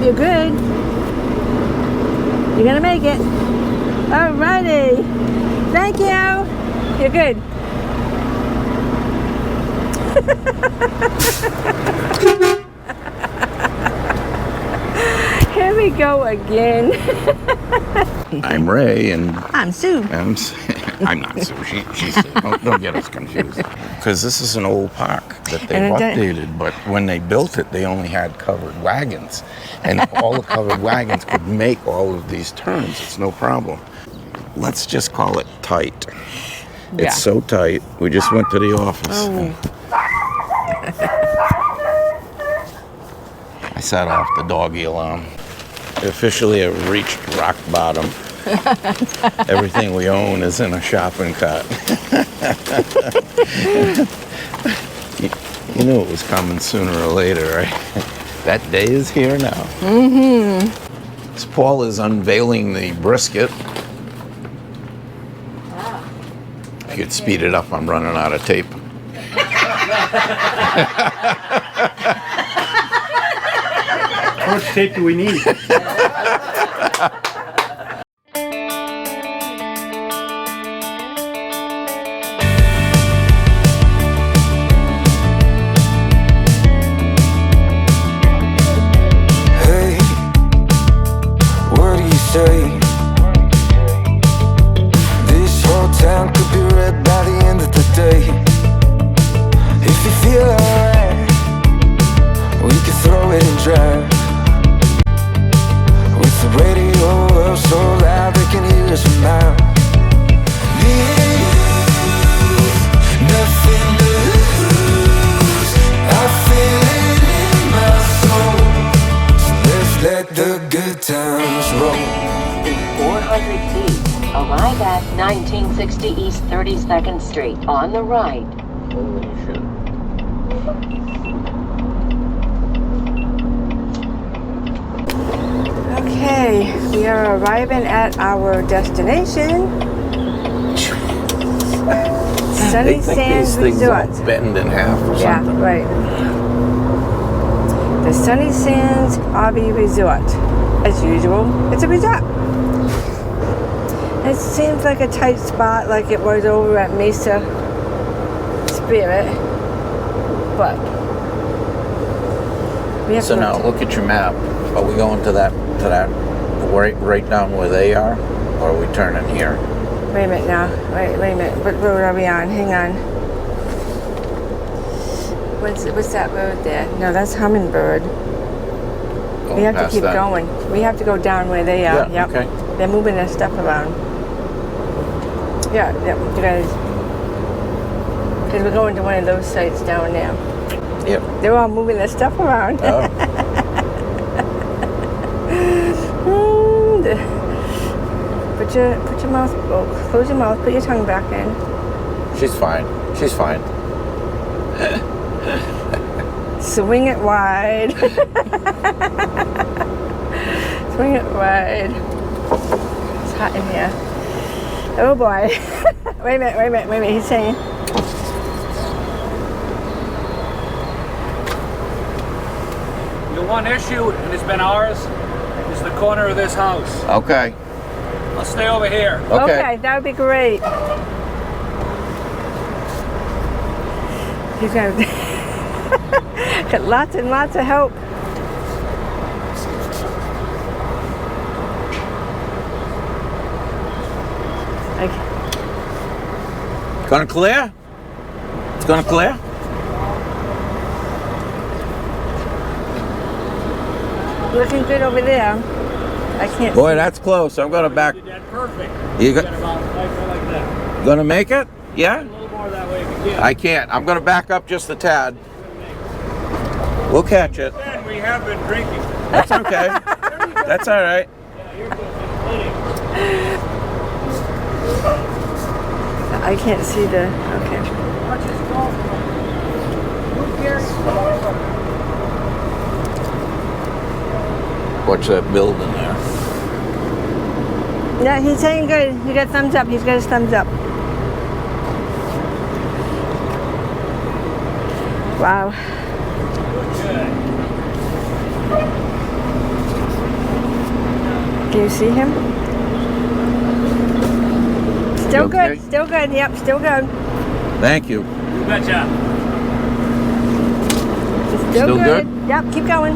you're good. You're gonna make it. Alrighty. Thank you. You're good. Here we go again. I'm Ray, and I'm Sue. I'm not Sue. She's Sue. Don't get us confused. Because this is an old park that they've updated, but when they built it, they only had covered wagons. And all the covered wagons could make all of these turns. It's no problem. Let's just call it tight. Yeah. It's so tight. We just went to the office. Oh. I set off the doggy alarm. We officially have reached rock bottom. Everything we own is in a shopping cart. You knew it was coming sooner or later, right? That day is here now. Mm-hmm. As Paul is unveiling the brisket. If you'd speed it up, I'm running out of tape. How much tape do we need? Hey, what do you say? This whole town could be red by the end of the day. If you feel alright, we can throw it and drive. With the radio up so loud they can hear us from miles. Nothing to lose. I feel it in my soul. So let's let the good times roll. In 400 feet, arrive at 1960 East 32nd Street on the right. Holy shit. Okay, we are arriving at our destination. SUNI Sands Resort. Bend in half or Yeah, something. right. The SUNI Sands RV Resort. As usual, it's a resort. It seems like a tight spot like it was over at Mesa Spirit. But we have So to now look at your map. Are we going to that right down where they are, or are we turning here? Wait a minute now. Wait a minute. What road are we on? Hang on. What's that road there? No, that's Hummingbird. We have to keep going. We have to go down where they are. Yeah, yep. okay. They're moving their stuff around. Yeah, yep, you guys. Because we're going to one of those sites down there. Yep. They're all moving their stuff around. Oh. Put your mouth, close your mouth, put your tongue back in. She's fine. She's fine. Swing it wide. Swing it wide. It's hot in here. Oh boy. Wait a minute, he's saying. The one issue, and it's been ours, is the corner of this house. Okay. I'll stay over here. Okay, that would be great. He's gonna got lots and lots of help. Okay. Gonna clear? It's gonna clear? Looking good over there. I can't Boy, see. that's close. I'm gonna back. You did that perfect. You Get got, about right like that. gonna make it? Yeah? A little more that way if you can. I can't. I'm gonna back up just a tad. We'll catch it. And we have been drinking. That's okay. That's all right. Yeah, you're good. Plenty. I can't see the. Okay. Watch this golf club. Who cares? Watch that building there. Yeah, he's saying good. He got thumbs up. He's got his thumbs up. Wow. Can you see him? Still You good. okay? Still good. Yep, still good. Thank you. You betcha. Still Still good? Yep, keep going.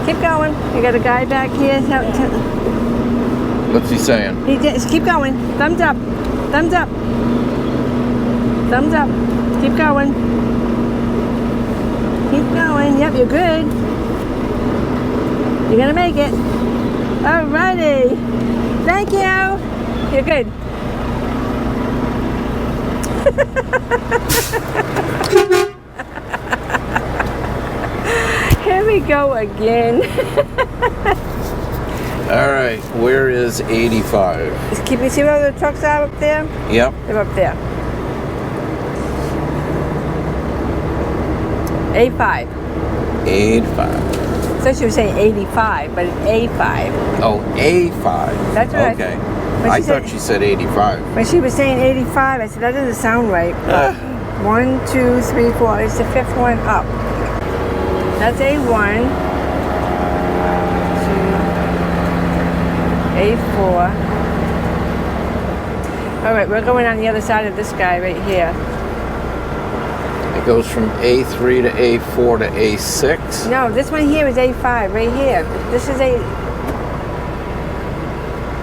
Keep going. You got a guy back here. What's he saying? He just keep going. Thumbs up. Thumbs up. Thumbs up. Keep going. Keep going. Yep, you're good. You're gonna make it. Alrighty. Thank you. You're good. Here we go again. All right, where is 85? Just keep you see where the trucks are up there? Yep. They're up there. A5. 85. So she was saying 85, but it's A5. Oh, A5. That's what okay. When I she thought said- she said 85. When she was saying 85, I said, that doesn't sound right. 1, 2, 3, 4. It's the fifth one up. That's A1. 2, A4. All right, we're going on the other side of this guy right here. It goes from A3 to A4 to A6. No, this one here is A5, right here. This is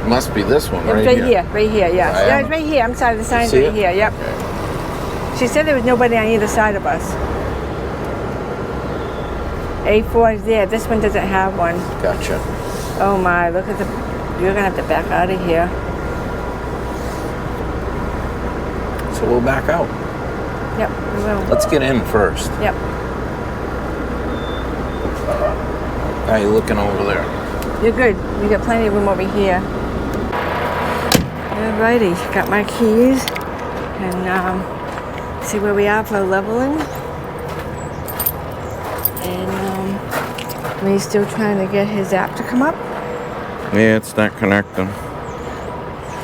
Must be this one right, right here, right here, yes. I Yeah, am- it's right here. I'm sorry, the sign's see right it? here, yep. She said there was nobody on either side of us. A4 is there. This one doesn't have one. Gotcha. Oh my, look at the... You're going to have to back out of here. So we'll back out. Yep, we will. Let's get in first. Yep. How you looking over there? You're good. We got plenty of room over here. Alrighty, got my keys. And see where we are for leveling. And we're still trying to get his app to come up. Yeah, it's not connecting.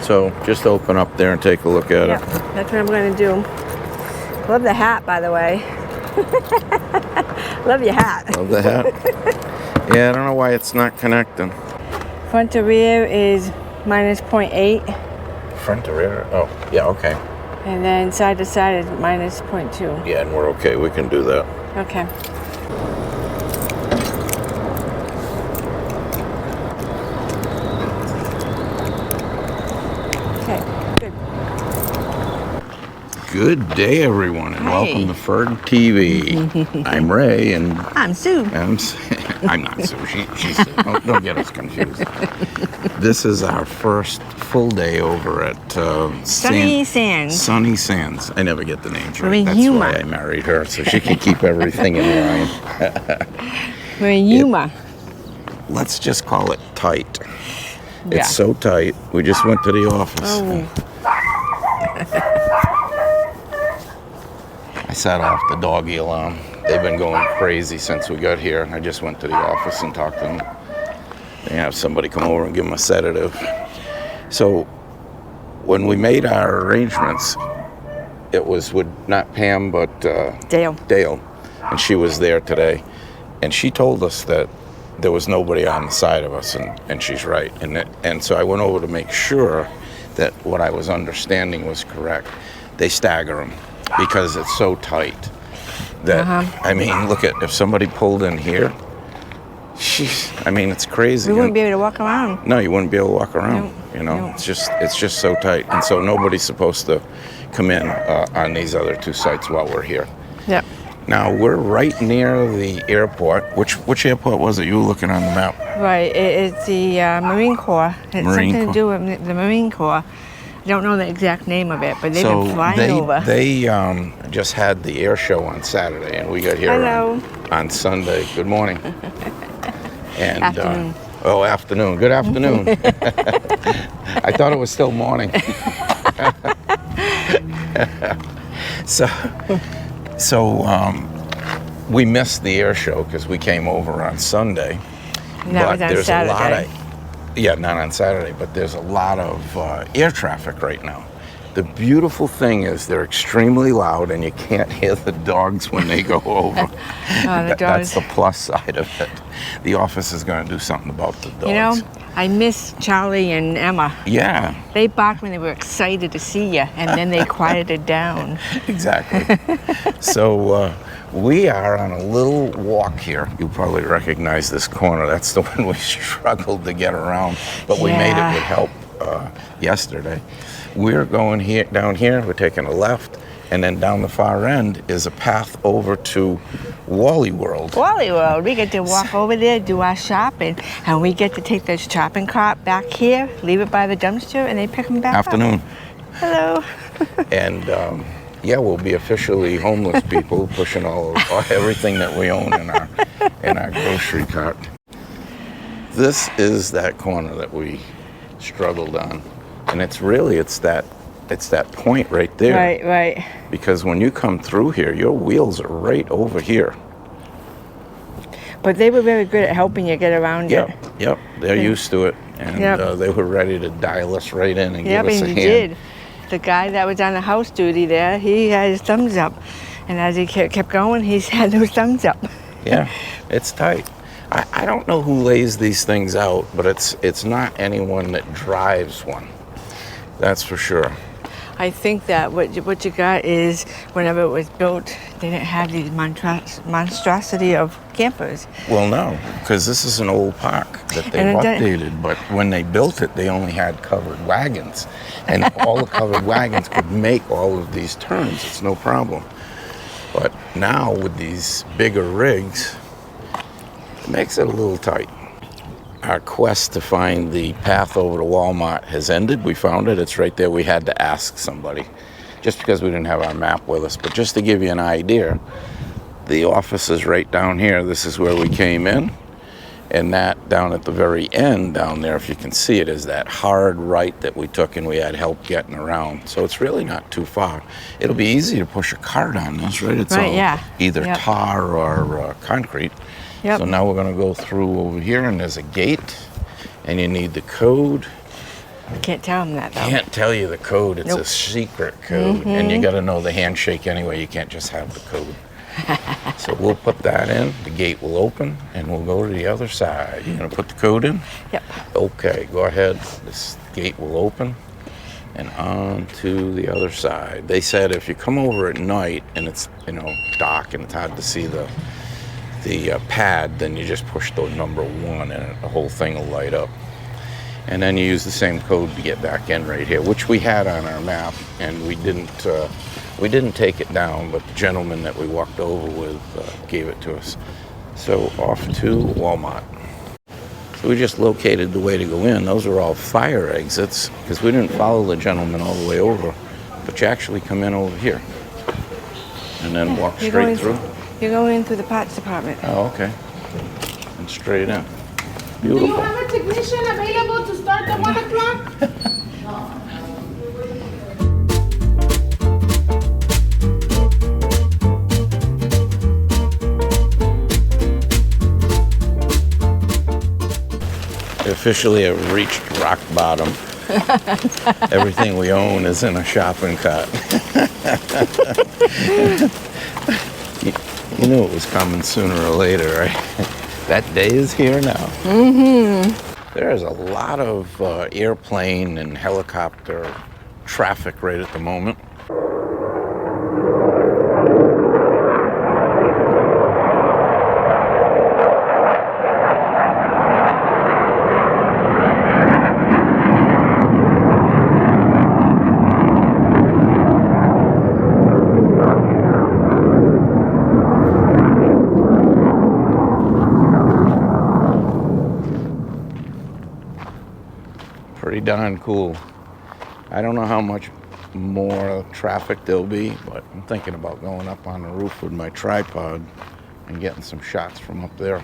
So just open up there and take a look at Yep, it. that's what I'm going to do. Love the hat, by the way. Love your hat. Love the hat. Yeah, I don't know why it's not connecting. Front to rear is minus 0.8. Front to rear? Oh, yeah, okay. And then side to side is minus 0.2. Yeah, and we're okay. We can do that. Okay. Okay, good. Good day, everyone, and Hey. welcome to FergTV. I'm Ray, and I'm Sue. I'm not Sue. She's Sue. Don't get us confused. This is our first full day over at SUNI SANDS. SUNI SANDS. I never get the names right. We're in That's YUMA. why I married her, so she can keep everything in line. We're in YUMA. Let's just call it tight. Yeah. It's so tight. We just went to the office. Oh. I set off the doggy alarm. They've been going crazy since we got here. I just went to the office and talked to them. They have somebody come over and give them a sedative. So when we made our arrangements, it was with not Pam, but Dale. And she was there today. And she told us that there was nobody on the side of us, and she's right. And so I went over to make sure that what I was understanding was correct. They stagger them because it's so tight that, I mean, look at, if somebody pulled in here, I mean, it's crazy. We wouldn't be able to walk around. No, you wouldn't be able to walk around. No, you know, no. it's just so tight. And so nobody's supposed to come in on these other two sites while we're here. Yep. Now, we're right near the airport. Which airport was it? You were looking on the map. Right. It's the Marine Corps. It's Marine something Corps. to do with the Marine Corps. I don't know the exact name of it, but they've been flying over. They just had the air show on Saturday, and we got here on Sunday. Good morning. And Afternoon. Afternoon. Good afternoon. I thought it was still morning. So we missed the air show because we came over on Sunday. And that was on Saturday. Not on Saturday, but there's a lot of air traffic right now. The beautiful thing is they're extremely loud and you can't hear the dogs when they go over. The dogs. That's the plus side of it. The office is going to do something about the dogs. You know, I miss Charlie and Emma. Yeah, They barked when they were excited to see you, and then they quieted down. exactly. So we are on a little walk here. You probably recognize this corner. That's the one we struggled to get around, but we made it with help yesterday. We're going here, down here. We're taking a left, and then down the far end is a path over to Wally World. Wally World. We get to walk over there, do our shopping, and we get to take the shopping cart back here, leave it by the dumpster, and they pick them back Afternoon. up. Hello. And yeah, we'll be officially homeless people pushing all everything that we own in our grocery cart. This is that corner that we struggled on, and it's that point right there. Right, right. Because when you come through here, your wheels are right over here. But they were very good at helping you get around it. Yep. They're used to it, and they were ready to dial us right in and give us a hand. Did. The guy that was on the house duty there, he had his thumbs up, and as he kept going, he's had those thumbs up. Yeah, it's tight. I don't know who lays these things out, but it's not anyone that drives one. That's for sure. I think that what you got is whenever it was built, they didn't have these monstrosity of campers. Well, no, because this is an old park that they've updated, but when they built it, they only had covered wagons, and all the covered wagons could make all of these turns. It's no problem. But now with these bigger rigs, it makes it a little tight. Our quest to find the path over to Walmart has ended. We found it. It's right there. We had to ask somebody just because we didn't have our map with us. But just to give you an idea, the office is right down here. This is where we came in. And that down at the very end down there, if you can see it, is that hard right that we took and we had help getting around. So it's really not too far. It'll be easy to push a cart on this, right? It's all either tar or concrete. Yep. So now we're going to go through over here, and there's a gate, and you need the code. I can't tell them that, though. Can't tell you the code. It's a secret code, and you got to know the handshake anyway. You can't just have the code. So we'll put that in. The gate will open, and we'll go to the other side. You're going to put the code in? Yep. Okay, go ahead. This gate will open, and on to the other side. They said if you come over at night, and it's dark and it's hard to see the pad, then you just push the number 1 and the whole thing will light up. And then you use the same code to get back in right here, which we had on our map, and we didn't take it down, but the gentleman that we walked over with gave it to us. So off to Walmart. So we just located the way to go in. Those are all fire exits because we didn't follow the gentleman all the way over, but you actually come in over here and then walk straight through. You're going in through the parts department. Oh, okay. And straight in. Beautiful. Do you have a technician available to start at 1 o'clock? We officially have reached rock bottom. Everything we own is in a shopping cart. You knew it was coming sooner or later, right? That day is here now. Mm-hmm. There's a lot of airplane and helicopter traffic right at the moment. Pretty darn cool. I don't know how much more traffic there'll be, but I'm thinking about going up on the roof with my tripod and getting some shots from up there.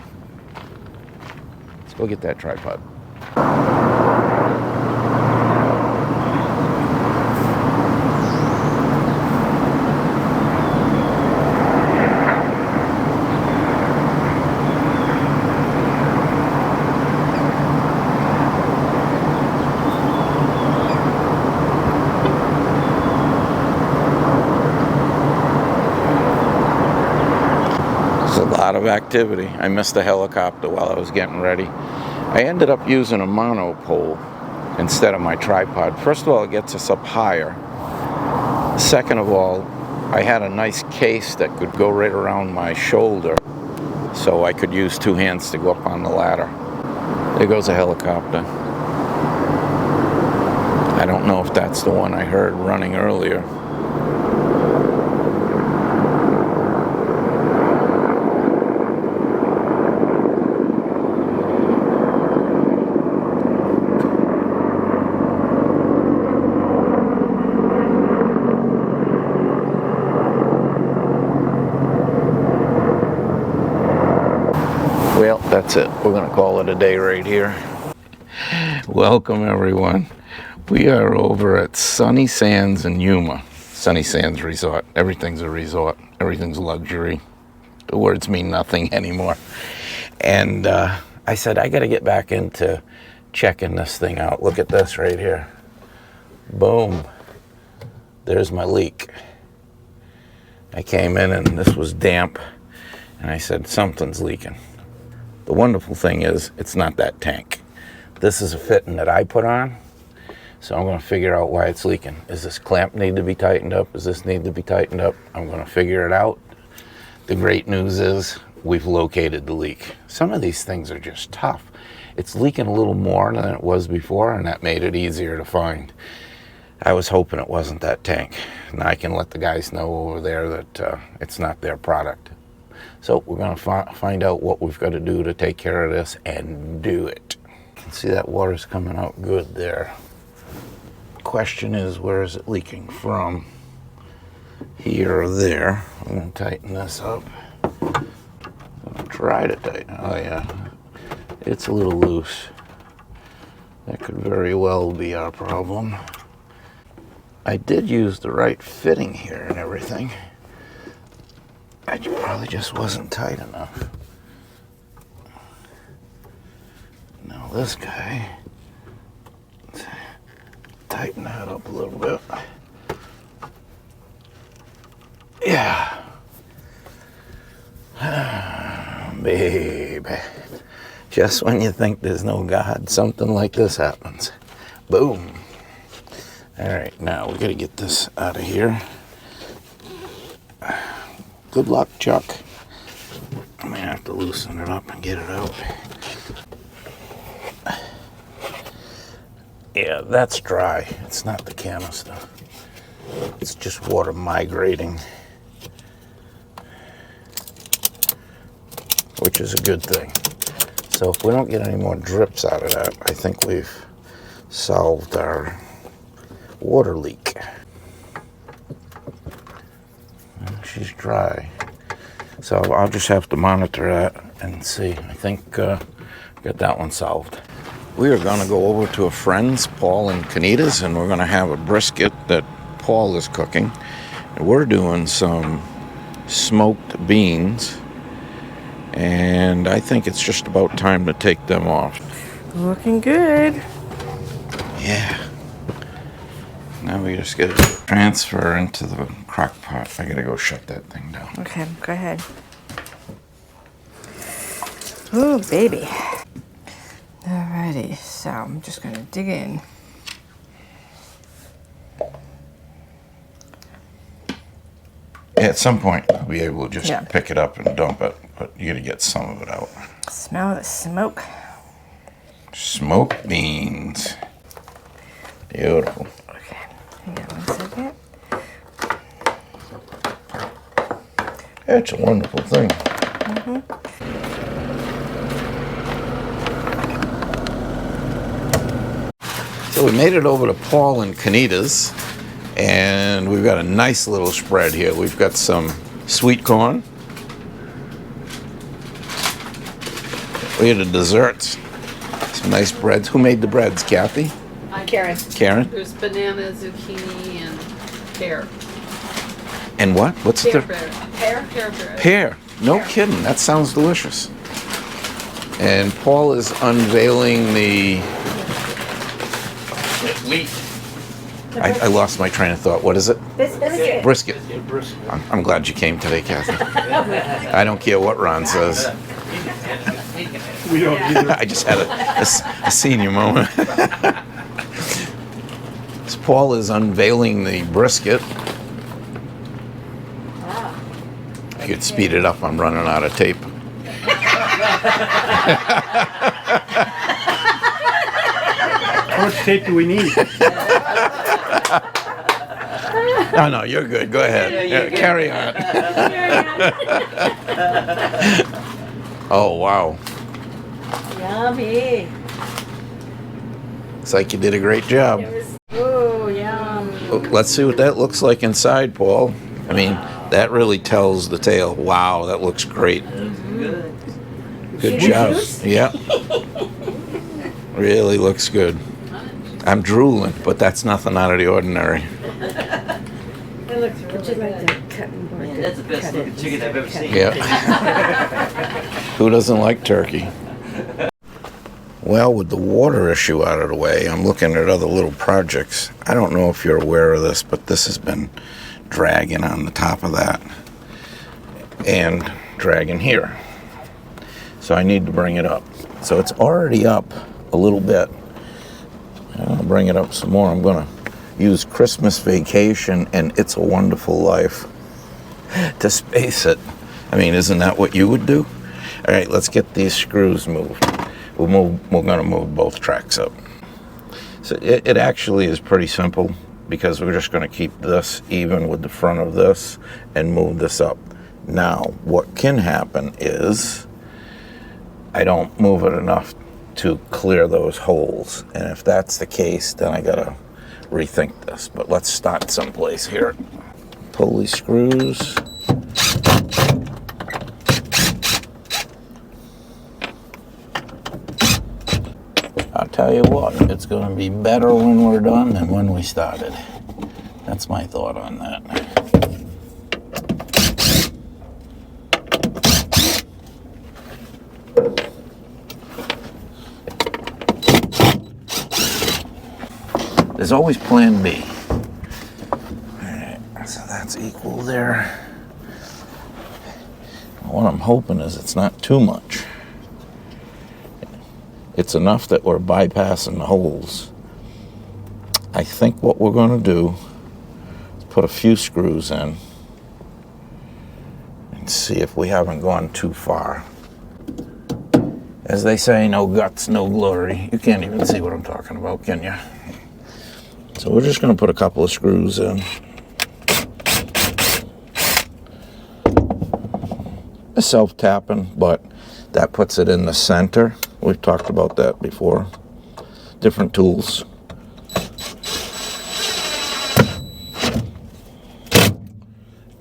Let's go get that tripod. Of activity. I missed the helicopter while I was getting ready. I ended up using a monopole instead of my tripod. First of all, it gets us up higher. Second of all, I had a nice case that could go right around my shoulder, so I could use 2 hands to go up on the ladder. There goes a helicopter. I don't know if that's the one I heard running earlier. Well, that's it. We're going to call it a day right here. Welcome, everyone. We are over at SUNI SANDS in YUMA. SUNI SANDS Resort. Everything's a resort. Everything's luxury. The words mean nothing anymore. And I said, I got to get back into checking this thing out. Look at this right here. Boom. There's my leak. I came in and this was damp. And I said, something's leaking. The wonderful thing is, it's not that tank. This is a fitting that I put on, so I'm going to figure out why it's leaking. Does this clamp need to be tightened up? Does this need to be tightened up? I'm going to figure it out. The great news is, we've located the leak. Some of these things are just tough. It's leaking a little more than it was before, and that made it easier to find. I was hoping it wasn't that tank. Now I can let the guys know over there that it's not their product. So we're going to find out what we've got to do to take care of this and do it. You can see that water's coming out good there. Question is, where is it leaking from? Here or there. I'm going to tighten this up. I'm going to try to tighten. Oh yeah, it's a little loose. That could very well be our problem. I did use the right fitting here and everything. I probably just wasn't tight enough. Now this guy, let's tighten that up a little bit. Yeah. Baby. Just when you think there's no God, something like this happens. Boom. All right, now we gotta get this out of here. Good luck, Chuck. I'm gonna have to loosen it up and get it out. Yeah, that's dry. It's not the canister. It's just water migrating, which is a good thing. So if we don't get any more drips out of that, I think we've solved our water leak. She's dry, so I'll just have to monitor that and see. I think got that one solved. We are going to go over to a friend's, Paul and Kanita's, and we're going to have a brisket that Paul is cooking. And we're doing some smoked beans, and I think it's just about time to take them off. Looking good. Yeah. Now we just get to transfer into the crock pot. I gotta go shut that thing down. Okay, go ahead. Ooh, baby. Alrighty, so I'm just gonna dig in. At some point, I'll be able to just pick it up and dump it, but you gotta get some of it out. Smell the smoke. Smoked beans. Beautiful. Okay, hang on 1 second. It's a wonderful thing. So we made it over to Paul and Kanita's, and we've got a nice little spread here. We've got some sweet corn. We had the desserts. Some nice breads. Who made the breads, Kathy? Karen. Karen? There's banana, zucchini, and pear. And what? What's Pear the bread. Pear bread. pear? No kidding. That sounds delicious. And Paul is unveiling the Wheat. I lost my train of thought. What is it? Biscuit. Brisket. I'm glad you came today, Kathy. I don't care what Ron says. We don't either. I just had a senior moment. As Paul is unveiling the brisket. I could speed it up. I'm running out of tape. How much tape do we need? No, you're good. Go ahead. Yeah, carry on. Oh, wow. Yummy. Looks like you did a great job. Oh, yum. Let's see what that looks like inside, Paul. I mean, that really tells the tale. Wow, that looks great. Good job. Yeah. Really looks good. I'm drooling, but that's nothing out of the ordinary. It looks really like that cutting board. Man, that's the best looking chicken I've ever seen. Yeah. Who doesn't like turkey? Well, with the water issue out of the way, I'm looking at other little projects. I don't know if you're aware of this, but this has been dragging on the top of that and dragging here. So I need to bring it up. So it's already up a little bit. I'll bring it up some more. I'm going to use Christmas Vacation and It's a Wonderful Life to space it. I mean, isn't that what you would do? All right, let's get these screws moved. We're going to move both tracks up. So it actually is pretty simple because we're just going to keep this even with the front of this and move this up. Now, what can happen is I don't move it enough to clear those holes. And if that's the case, then I got to rethink this. But let's start someplace here. Pull these screws. I'll tell you what, it's going to be better when we're done than when we started. That's my thought on that. There's always plan B. Alright, so that's equal there. What I'm hoping is it's not too much. It's enough that we're bypassing the holes. I think what we're going to do is put a few screws in and see if we haven't gone too far. As they say, no guts, no glory. You can't even see what I'm talking about, can you? So we're just going to put a couple of screws in. It's self-tapping, but that puts it in the center. We've talked about that before. Different tools.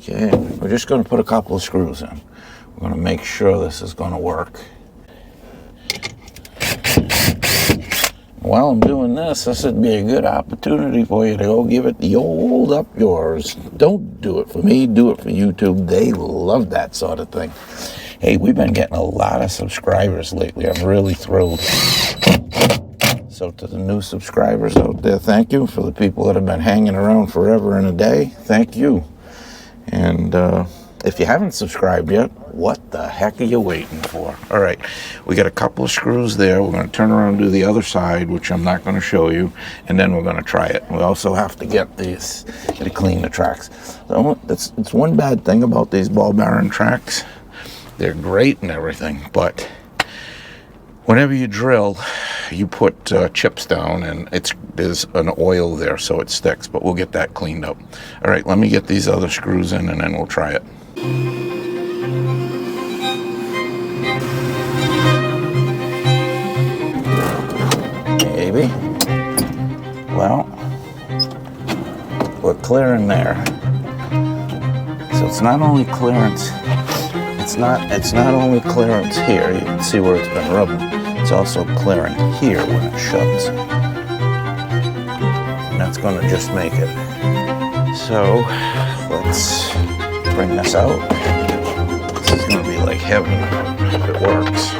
Okay, we're just going to put a couple of screws in. We're going to make sure this is going to work. While I'm doing this, this would be a good opportunity for you to go give it the old up yours. Don't do it for me, do it for YouTube. They love that sort of thing. Hey, we've been getting a lot of subscribers lately. I'm really thrilled. So to the new subscribers out there, thank you. For the people that have been hanging around forever and a day, thank you. And if you haven't subscribed yet, what the heck are you waiting for? All right, we got a couple of screws there. We're going to turn around and do the other side, which I'm not going to show you, and then we're going to try it. We also have to get these to clean the tracks. So it's one bad thing about these ball bearing tracks. They're great and everything, but whenever you drill, you put chips down, and there's an oil there, so it sticks. But we'll get that cleaned up. All right, let me get these other screws in, and then we'll try it. Maybe. Well, we're clearing there. So it's not only clearance. It's not only clearance here. You can see where it's been rubbing. It's also clearing here when it shuts. And that's going to just make it. So let's bring this out. This is going to be like heaven if it works.